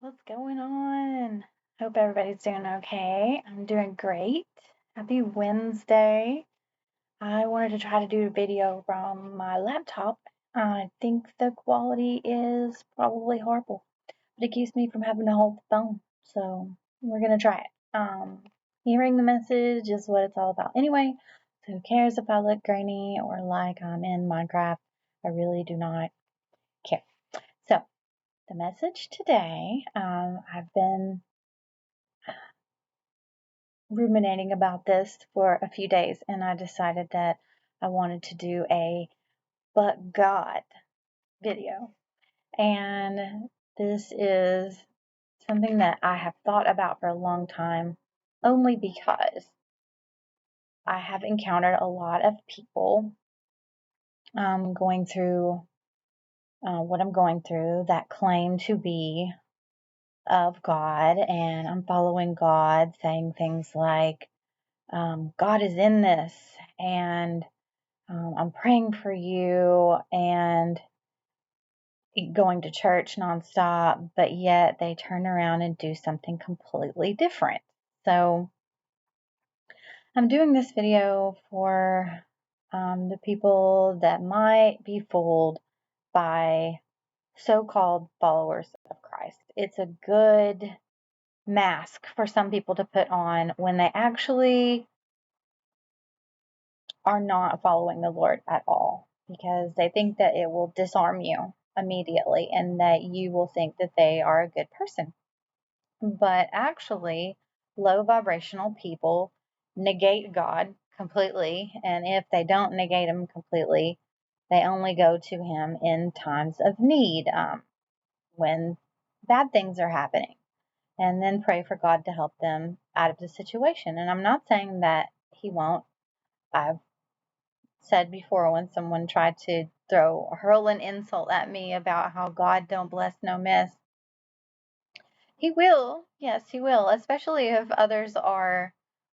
What's going on? Hope everybody's doing okay. I'm doing great. Happy Wednesday. I wanted to try to do a video from my laptop. I think the quality is probably horrible, but it keeps me from having to hold the phone. So we're gonna try it. Hearing the message is what it's all about anyway. So who cares if I look grainy or like I'm in Minecraft? I really do not care. So the message today, I've been ruminating about this for a few days, and I decided that I wanted to do a but God video. And this is something that I have thought about for a long time, only because I have encountered a lot of people going through what I'm going through that claim to be of God, and I'm following God, saying things like, God is in this, and I'm praying for you, and going to church nonstop, but yet they turn around and do something completely different. So I'm doing this video for the people that might be fooled by so-called followers of Christ. It's a good mask for some people to put on when they actually are not following the Lord at all, because they think that it will disarm you immediately and that you will think that they are a good person. But actually, low vibrational people negate God completely, and if they don't negate Him completely, they only go to Him in times of need, when bad things are happening, and then pray for God to help them out of the situation. And I'm not saying that He won't. I've said before, when someone tried to hurl an insult at me about how God don't bless no miss, He will. Yes, He will, especially if others are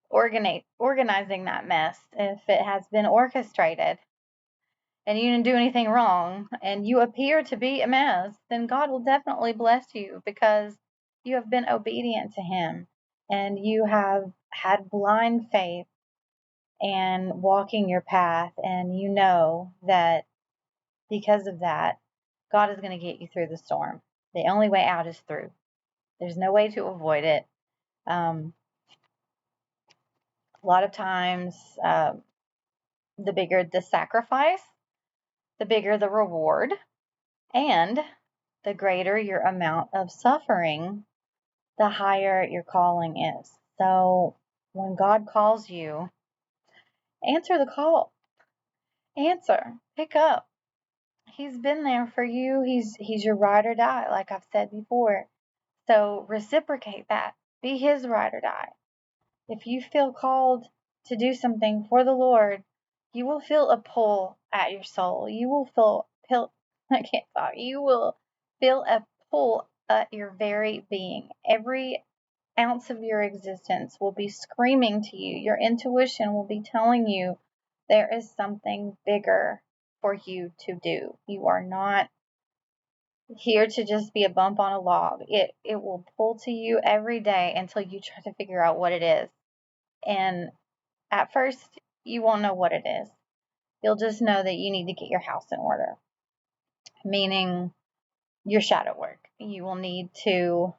organizing that mess. If it has been orchestrated and you didn't do anything wrong and you appear to be a mess, then God will definitely bless you, because you have been obedient to Him and you have had blind faith and walking your path, and you know that because of that, God is going to get you through the storm. The only way out is through. There's no way to avoid it. A lot of times, the bigger the sacrifice, the bigger the reward, and the greater your amount of suffering, the higher your calling is. So when God calls you, answer the call. Answer. Pick up. He's been there for you. He's your ride or die, like I've said before. So reciprocate that. Be His ride or die. If you feel called to do something for the Lord, you will feel a pull at your soul. You will I can't talk. You will feel a pull at your very being. Every ounce of your existence will be screaming to you. Your intuition will be telling you there is something bigger for you to do. You are not here to just be a bump on a log. It will pull to you every day until you try to figure out what it is. And at first, you won't know what it is. You'll just know that you need to get your house in order, meaning your shadow work. You will need to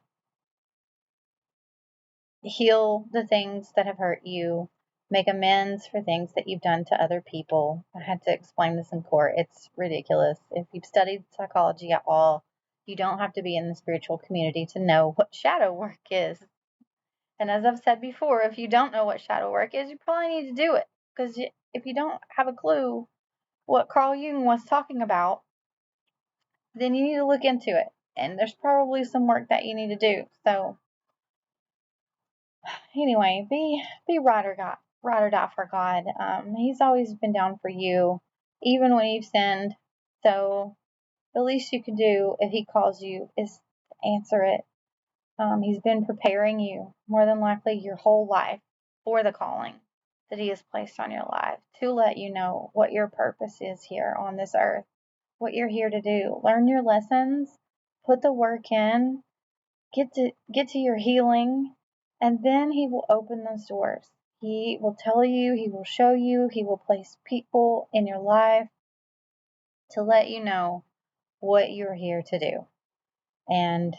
heal the things that have hurt you, make amends for things that you've done to other people. I had to explain this in court. It's ridiculous. If you've studied psychology at all, you don't have to be in the spiritual community to know what shadow work is. And as I've said before, if you don't know what shadow work is, you probably need to do it, because if you don't have a clue what Carl Jung was talking about, then you need to look into it. And there's probably some work that you need to do. So anyway, be ride or die for God. He's always been down for you, even when you've sinned. So the least you can do if He calls you is to answer it. He's been preparing you more than likely your whole life for the calling that He has placed on your life, to let you know what your purpose is here on this earth, what you're here to do. Learn your lessons, put the work in, get to your healing, and then he will open those doors. He will tell you, he will show you, he will place people in your life to let you know what you're here to do. And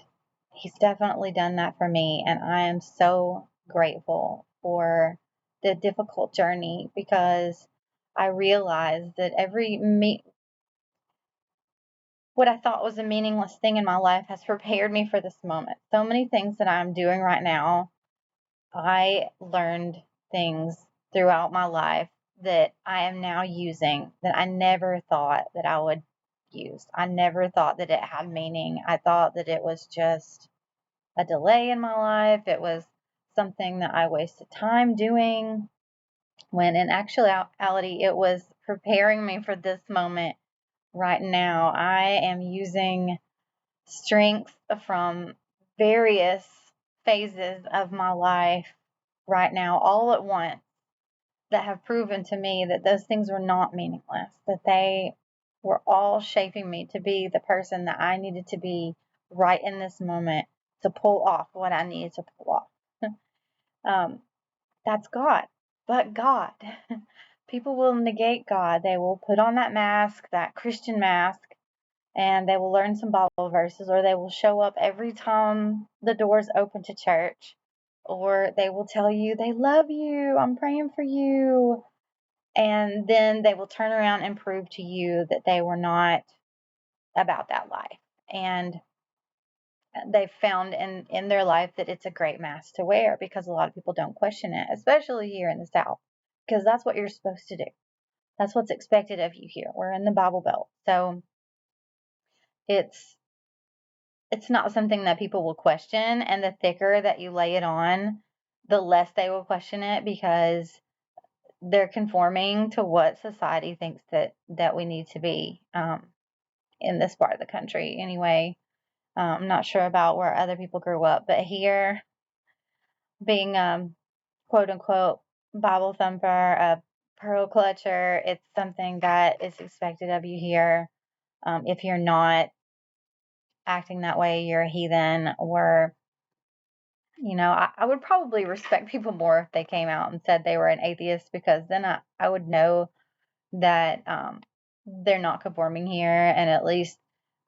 he's definitely done that for me, and I am so grateful for the difficult journey, because I realized that what I thought was a meaningless thing in my life has prepared me for this moment. So many things that I'm doing right now, I learned things throughout my life that I am now using that I never thought that I would use. I never thought that it had meaning. I thought that it was just a delay in my life. It was something that I wasted time doing, when in actuality, it was preparing me for this moment right now. I am using strengths from various phases of my life right now, all at once, that have proven to me that those things were not meaningless, that they were all shaping me to be the person that I needed to be right in this moment, to pull off what I needed to pull off. um, that's God. But God. People will negate God. They will put on that mask, that Christian mask, and they will learn some Bible verses, or they will show up every time the doors open to church, or they will tell you they love you, I'm praying for you, and then they will turn around and prove to you that they were not about that life. And they've found in their life that it's a great mask to wear, because a lot of people don't question it, especially here in the South, because that's what you're supposed to do. That's what's expected of you here. We're in the Bible Belt. So it's it's not something that people will question, and the thicker that you lay it on, the less they will question it, because they're conforming to what society thinks that we need to be, in this part of the country anyway. I'm not sure about where other people grew up, but here, being quote unquote Bible thumper, a pearl clutcher, it's something that is expected of you here. If you're not acting that way, you're a heathen. Or I would probably respect people more if they came out and said they were an atheist, because then I would know that they're not conforming here, and at least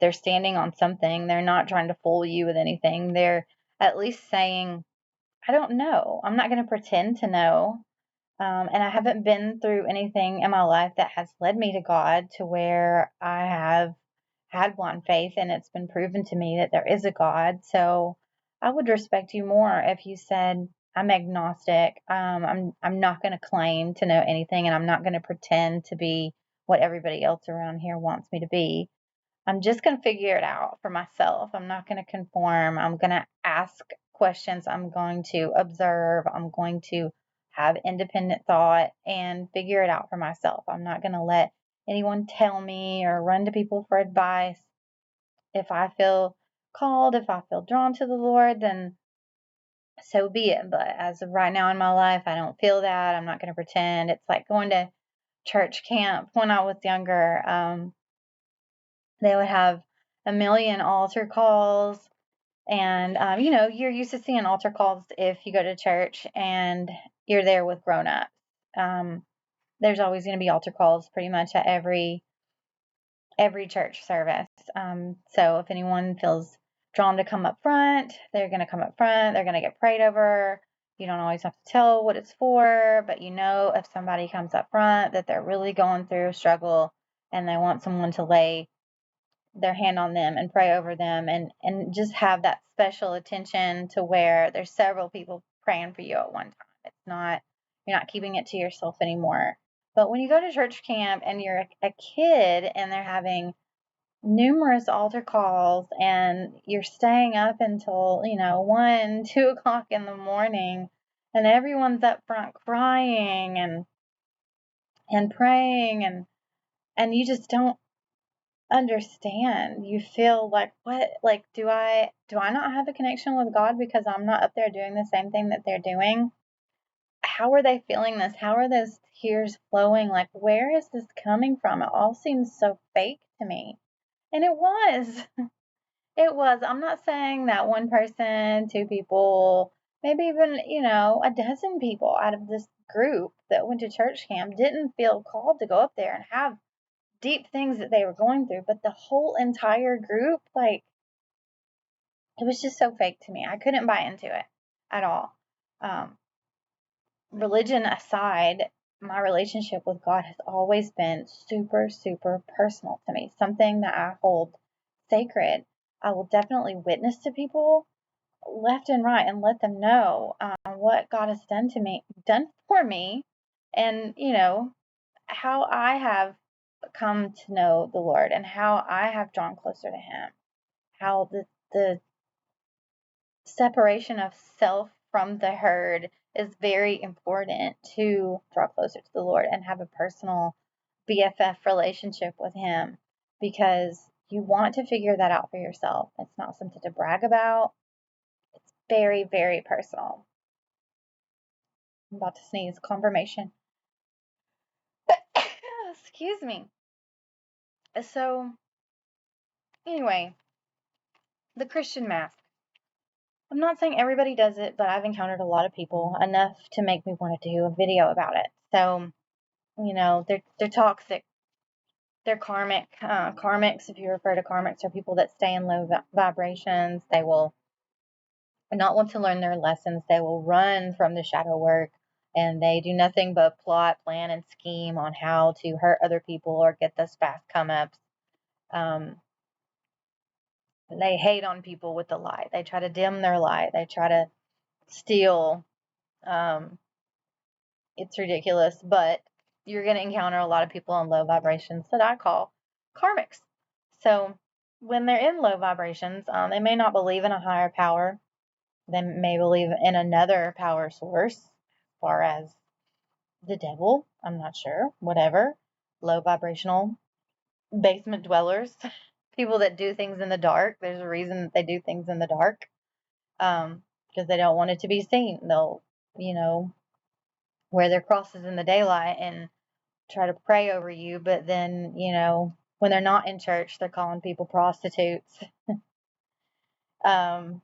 they're standing on something. They're not trying to fool you with anything. They're at least saying, I don't know. I'm not going to pretend to know. And I haven't been through anything in my life that has led me to God, to where I have had blind faith and it's been proven to me that there is a God. So I would respect you more if you said, I'm agnostic. I'm not going to claim to know anything, and I'm not going to pretend to be what everybody else around here wants me to be. I'm just going to figure it out for myself. I'm not going to conform. I'm going to ask questions. I'm going to observe. I'm going to have independent thought and figure it out for myself. I'm not going to let anyone tell me or run to people for advice. If I feel called, if I feel drawn to the Lord, then so be it. But as of right now in my life, I don't feel that. I'm not going to pretend. It's like going to church camp when I was younger. They would have a million altar calls, and you're used to seeing altar calls if you go to church and you're there with grown-ups. There's always going to be altar calls pretty much at every church service. So if anyone feels drawn to come up front, they're going to come up front. They're going to get prayed over. You don't always have to tell what it's for, but if somebody comes up front that they're really going through a struggle, and they want someone to lay their hand on them and pray over them, and just have that special attention, to where there's several people praying for you at one time. You're not keeping it to yourself anymore. But when you go to church camp and you're a kid, and they're having numerous altar calls, and you're staying up until 1, 2 o'clock in the morning, and everyone's up front crying and praying, and you just don't understand. You feel like, what, like, do I not have a connection with God because I'm not up there doing the same thing that they're doing? How are they feeling this? How are those tears flowing? Like, where is this coming from? It all seems so fake to me. And it was. It was. I'm not saying that one person, two people, maybe even, a dozen people out of this group that went to church camp didn't feel called to go up there and have deep things that they were going through. But the whole entire group, like, it was just so fake to me. I couldn't buy into it at all. Um, Religion aside, my relationship with God has always been super, super personal to me, something that I hold sacred. I will definitely witness to people left and right and let them know what God has done for me, and how I have come to know the Lord and how I have drawn closer to Him. How the separation of self from the herd is very important to draw closer to the Lord and have a personal BFF relationship with Him, because you want to figure that out for yourself. It's not something to brag about. It's very, very personal. I'm about to sneeze. Confirmation. Excuse me. So, anyway, the Christian mask. I'm not saying everybody does it, but I've encountered a lot of people enough to make me want to do a video about it. So, they're toxic. They're karmic. Karmics, if you refer to karmics, are people that stay in low vibrations. They will not want to learn their lessons. They will run from the shadow work, and they do nothing but plot, plan, and scheme on how to hurt other people or get those fast come ups. They hate on people with the light. They try to dim their light. They try to steal. Um, it's ridiculous, but you're going to encounter a lot of people in low vibrations that I call karmics. So when they're in low vibrations, they may not believe in a higher power. They may believe in another power source, as far as the devil. I'm not sure. Whatever. Low vibrational basement dwellers, people that do things in the dark. There's a reason that they do things in the dark, because they don't want it to be seen. They'll, wear their crosses in the daylight and try to pray over you, but then, when they're not in church, they're calling people prostitutes. um,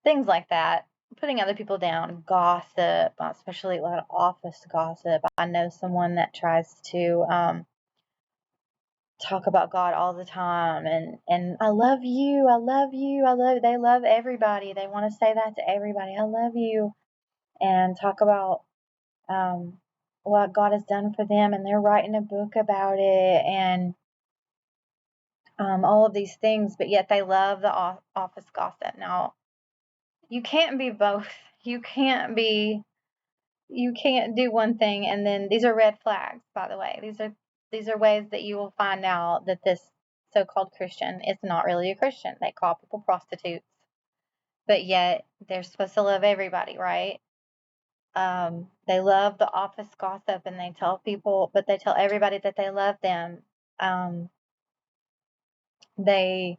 Things like that. Putting other people down, gossip, especially a lot of office gossip. I know someone that tries to talk about God all the time, and I love you, I love you, they love everybody. They want to say that to everybody. I love you, and talk about um, what God has done for them, and they're writing a book about it, and all of these things, but yet they love the office gossip. Now, you can't be both. You can't be. You can't do one thing and then these are red flags. By the way, these are ways that you will find out that this so-called Christian is not really a Christian. They call people prostitutes, but yet they're supposed to love everybody, right? They love the office gossip, and they tell people, but they tell everybody that they love them. They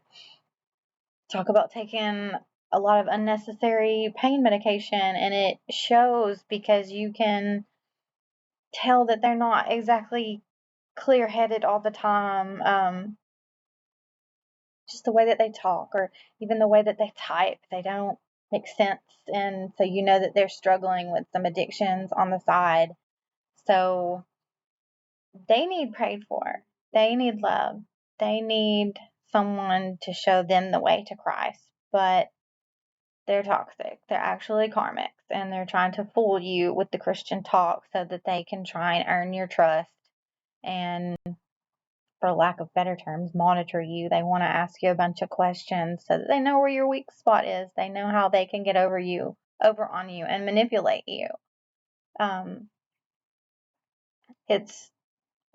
talk about taking a lot of unnecessary pain medication, and it shows because you can tell that they're not exactly clear-headed all the time. Just the way that they talk, or even the way that they type, they don't make sense, and so that they're struggling with some addictions on the side. So they need prayed for. They need love. They need someone to show them the way to Christ. But they're toxic. They're actually karmics, and they're trying to fool you with the Christian talk so that they can try and earn your trust and, for lack of better terms, monitor you. They want to ask you a bunch of questions so that they know where your weak spot is. They know how they can get over on you, and manipulate you. Um, it's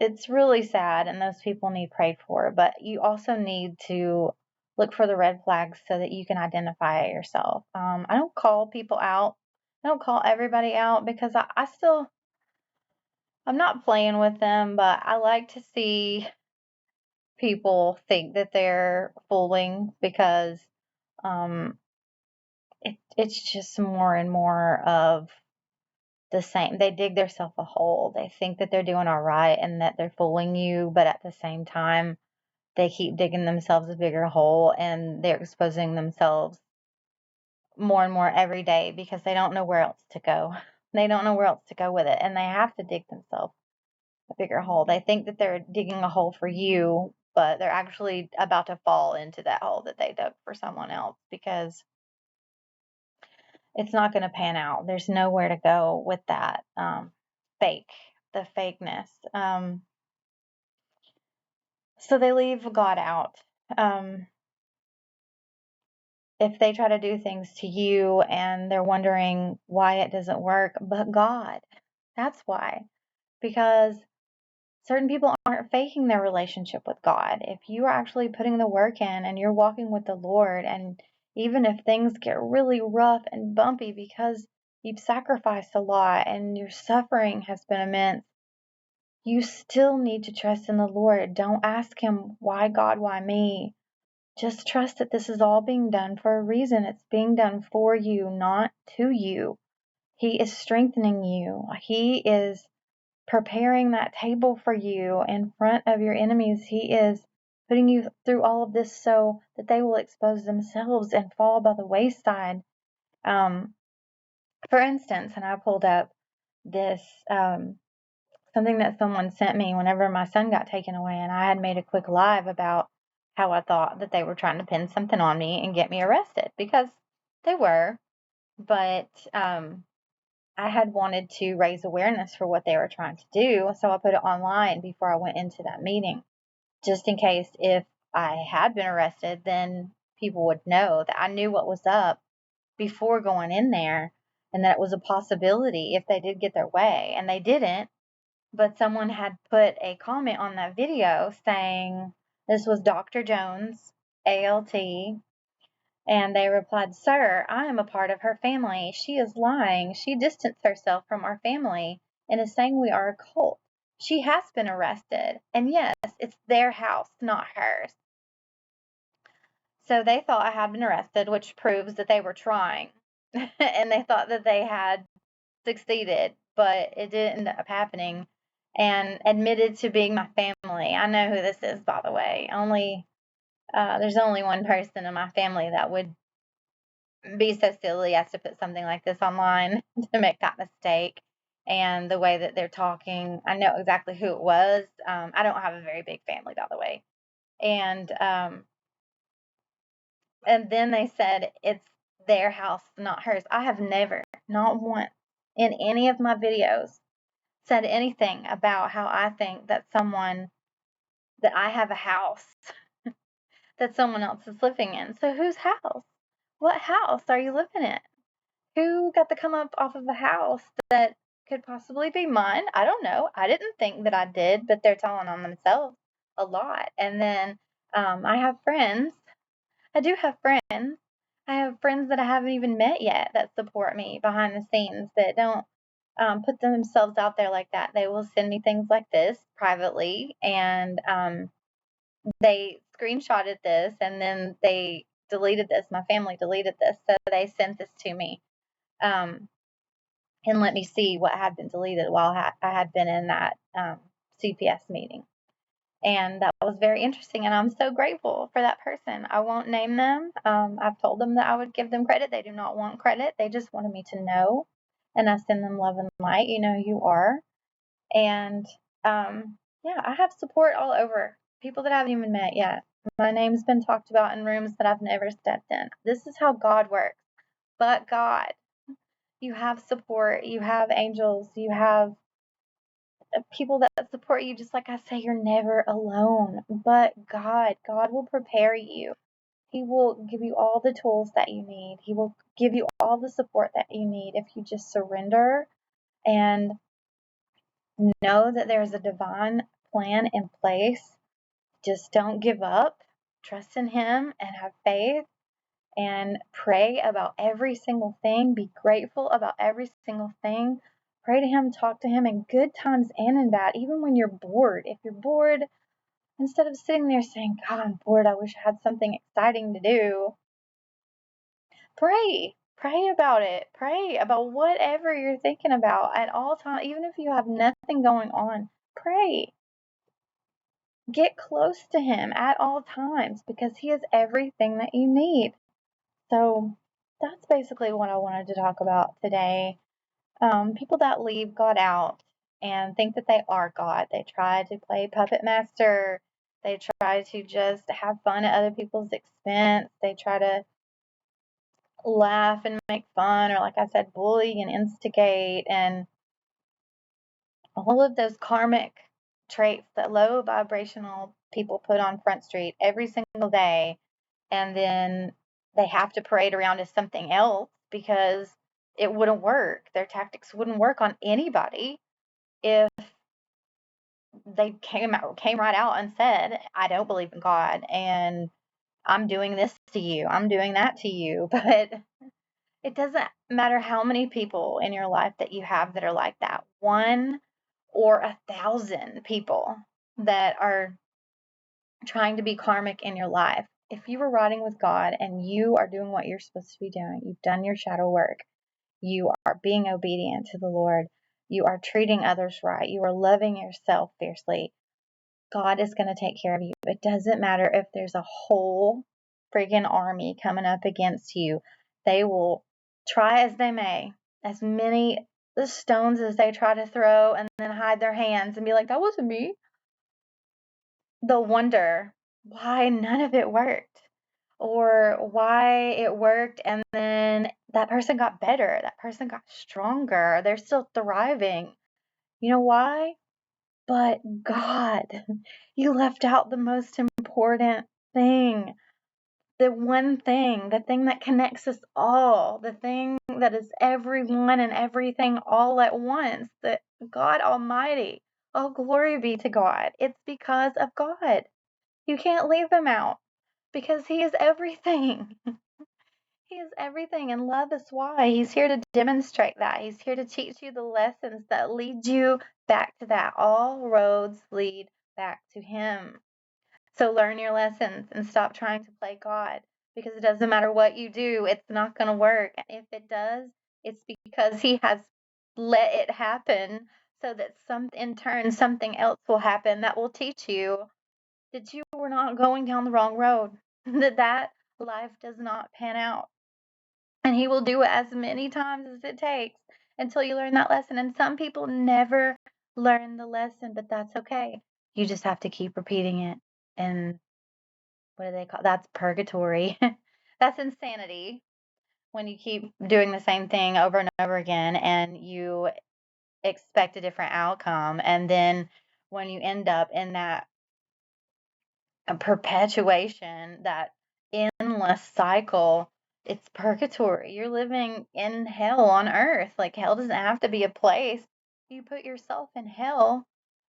it's really sad, and those people need prayed for. But you also need to look for the red flags so that you can identify it yourself. I don't call people out. I don't call everybody out, because I'm not playing with them, but I like to see people think that they're fooling, because um, it's just more and more of the same. They dig themselves a hole. They think that they're doing all right and that they're fooling you, but at the same time, they keep digging themselves a bigger hole, and they're exposing themselves more and more every day because they don't know where else to go. They don't know where else to go with it, and they have to dig themselves a bigger hole. They think that they're digging a hole for you, but they're actually about to fall into that hole that they dug for someone else, because it's not going to pan out. There's nowhere to go with that the fakeness. So they leave God out. If they try to do things to you and they're wondering why it doesn't work, but God, that's why. Because certain people aren't faking their relationship with God. If you are actually putting the work in and you're walking with the Lord, and even if things get really rough and bumpy because you've sacrificed a lot and your suffering has been immense, you still need to trust in the Lord. Don't ask Him, why God, why me? Just trust that this is all being done for a reason. It's being done for you, not to you. He is strengthening you. He is preparing that table for you in front of your enemies. He is putting you through all of this so that they will expose themselves and fall by the wayside. For instance, and I pulled up this something that someone sent me whenever my son got taken away, and I had made a quick live about how I thought that they were trying to pin something on me and get me arrested, because they were, but I had wanted to raise awareness for what they were trying to do, so I put it online before I went into that meeting, just in case if I had been arrested, then people would know that I knew what was up before going in there, and that it was a possibility if they did get their way, and they didn't. But someone had put a comment on that video saying this was Dr. Jones, ALT, and they replied, "Sir, I am a part of her family. She is lying. She distanced herself from our family and is saying we are a cult. She has been arrested. And yes, it's their house, not hers." So they thought I had been arrested, which proves that they were trying. And they thought that they had succeeded, but it didn't end up happening, and admitted to being my family. I know who this is, by the way. There's only one person in my family that would be so silly as to put something like this online to make that mistake. And the way that they're talking, I know exactly who it was. I don't have a very big family, by the way. And then they said it's their house, not hers. I have never, not once, in any of my videos, said anything about how I think that I have a house that someone else is living in. So whose house? What house are you living in? Who got to come up off of a house that could possibly be mine? I don't know. I didn't think that I did, but they're telling on themselves a lot. And then I have friends. I do have friends. I have friends that I haven't even met yet that support me behind the scenes, that don't put themselves out there like that. They will send me things like this privately, and they screenshotted this, and then they deleted this. My family deleted this, so they sent this to me, and let me see what had been deleted while I had been in that CPS meeting. And that was very interesting, and I'm so grateful for that person. I won't name them. I've told them that I would give them credit. They do not want credit. They just wanted me to know, and I send them love and light. You know who you are. And yeah, I have support all over. People that I haven't even met yet. My name's been talked about in rooms that I've never stepped in. This is how God works. But God, you have support. You have angels. You have people that support you. Just like I say, you're never alone. But God will prepare you. He will give you all the tools that you need. He will give you all the support that you need if you just surrender and know that there's a divine plan in place. Just don't give up. Trust in Him and have faith, and pray about every single thing. Be grateful about every single thing. Pray to Him, talk to Him in good times and in bad, even when you're bored. If you're bored, instead of sitting there saying, "God, I'm bored, I wish I had something exciting to do," pray. Pray about it. Pray about whatever you're thinking about at all times, even if you have nothing going on. Pray. Get close to him at all times because he is everything that you need. So that's basically what I wanted to talk about today. People that leave God out and think that they are God. They try to play puppet master. They try to just have fun at other people's expense. They try to laugh and make fun, or like I said, bully and instigate, and all of those karmic traits that low vibrational people put on Front Street every single day. And then they have to parade around as something else because it wouldn't work. Their tactics wouldn't work on anybody if they came right out and said, I don't believe in God and I'm doing this to you, I'm doing that to you. But it doesn't matter how many people in your life that you have that are like that. One or 1,000 people that are trying to be karmic in your life. If you were riding with God and you are doing what you're supposed to be doing, you've done your shadow work, you are being obedient to the Lord, you are treating others right, you are loving yourself fiercely, God is going to take care of you. It doesn't matter if there's a whole freaking army coming up against you. They will try as they may, as many the stones as they try to throw and then hide their hands and be like, that wasn't me. They'll wonder why none of it worked or why it worked and then that person got better, that person got stronger, they're still thriving. You know why? But God, you left out the most important thing. The one thing, the thing that connects us all, the thing that is everyone and everything all at once, that God Almighty. Oh, glory be to God. It's because of God. You can't leave him out because he is everything. He is everything, and love is why. He's here to demonstrate that. He's here to teach you the lessons that lead you back to that. All roads lead back to him. So learn your lessons and stop trying to play God because it doesn't matter what you do, it's not going to work. And if it does, it's because he has let it happen so that in turn something else will happen that will teach you that you were not going down the wrong road, that life does not pan out. And he will do it as many times as it takes until you learn that lesson. And some people never learn the lesson, but that's okay. You just have to keep repeating it. And what do they call that's purgatory. That's insanity when you keep doing the same thing over and over again and you expect a different outcome. And then when you end up in that perpetuation, that endless cycle, it's purgatory. You're living in hell on earth. Like, hell doesn't have to be a place. You put yourself in hell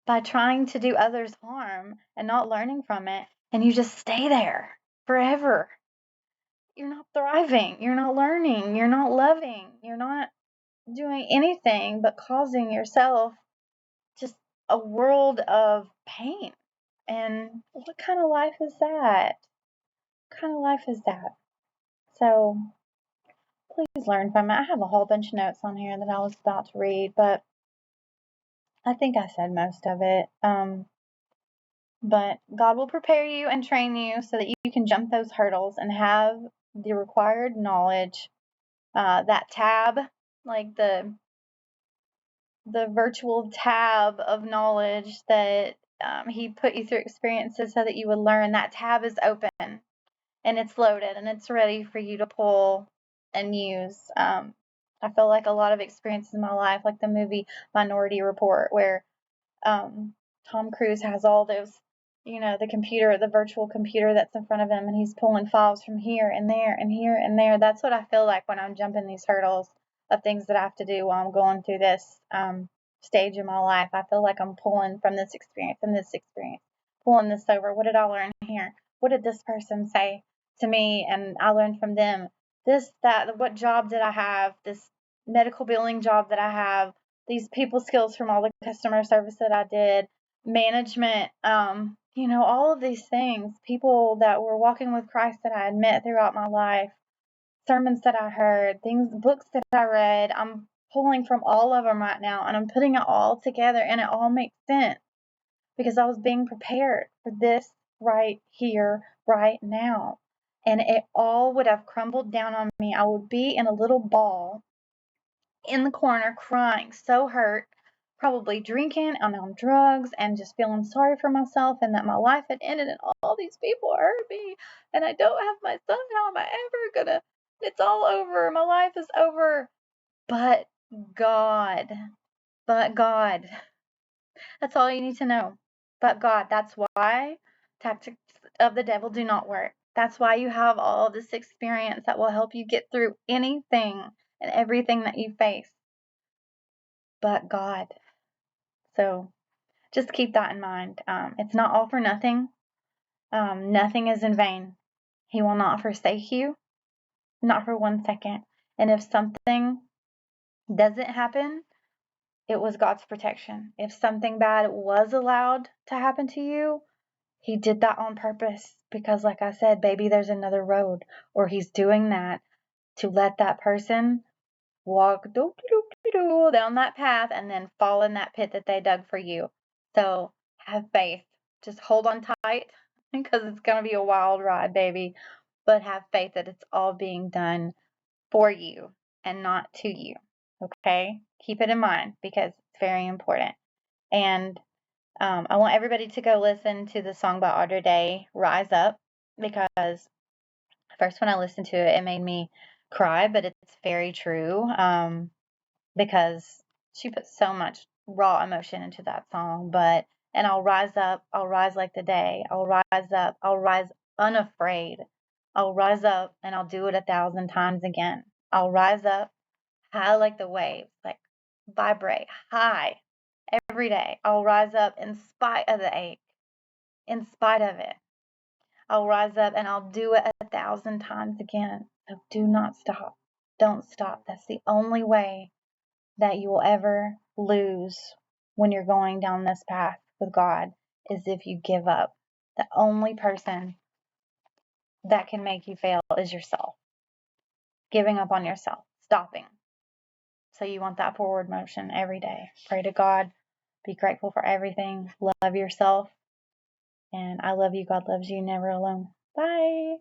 by trying to do others harm and not learning from it, and you just stay there forever. You're not thriving. You're not learning. You're not loving. You're not doing anything but causing yourself just a world of pain. And what kind of life is that? What kind of life is that? So please learn from it. I have a whole bunch of notes on here that I was about to read, but I think I said most of it. But God will prepare you and train you so that you can jump those hurdles and have the required knowledge. That tab, like the virtual tab of knowledge that he put you through experiences so that you would learn, that tab is open and it's loaded and it's ready for you to pull and use. I feel like a lot of experiences in my life, like the movie Minority Report, where um, Tom Cruise has all those, the computer, the virtual computer that's in front of him, and he's pulling files from here and there and here and there. That's what I feel like when I'm jumping these hurdles of things that I have to do while I'm going through this stage in my life. I feel like I'm pulling from this experience, pulling this over. What did I learn here? What did this person say to me? And I learned from them this, that, what job did I have? This medical billing job that I have, these people skills from all the customer service that I did, management, all of these things, people that were walking with Christ that I had met throughout my life, sermons that I heard, things, books that I read. I'm pulling from all of them right now and I'm putting it all together and it all makes sense because I was being prepared for this right here, right now. And it all would have crumbled down on me. I would be in a little ball in the corner crying, so hurt, probably drinking and on drugs and just feeling sorry for myself and that my life had ended and all these people hurt me and I don't have my son. How am I ever gonna? It's all over. My life is over. But God, but God. That's all you need to know. But God, that's why tactics of the devil do not work. That's why you have all this experience that will help you get through anything and everything that you face. But God. So just keep that in mind. It's not all for nothing. Nothing is in vain. He will not forsake you, not for 1 second. And if something doesn't happen, it was God's protection. If something bad was allowed to happen to you, He did that on purpose because, like I said, baby, there's another road, or He's doing that to let that person walk down that path and then fall in that pit that they dug for you. So have faith. Just hold on tight because it's going to be a wild ride, baby. But have faith that it's all being done for you and not to you. Okay? Keep it in mind because it's very important. And I want everybody to go listen to the song by Audrey Day, Rise Up, because first when I listened to it, it made me cry, but it's very true. Because she put so much raw emotion into that song. And I'll rise up, I'll rise like the day, I'll rise up, I'll rise unafraid. I'll rise up and I'll do it 1,000 times again. I'll rise up high like the waves, like vibrate high every day. I'll rise up in spite of the ache, in spite of it. I'll rise up and I'll do it 1,000 times again. So do not stop. Don't stop. That's the only way that you will ever lose when you're going down this path with God is if you give up. The only person that can make you fail is yourself. Giving up on yourself, stopping. So you want that forward motion every day. Pray to God. Be grateful for everything. Love yourself. And I love you. God loves you. Never alone. Bye.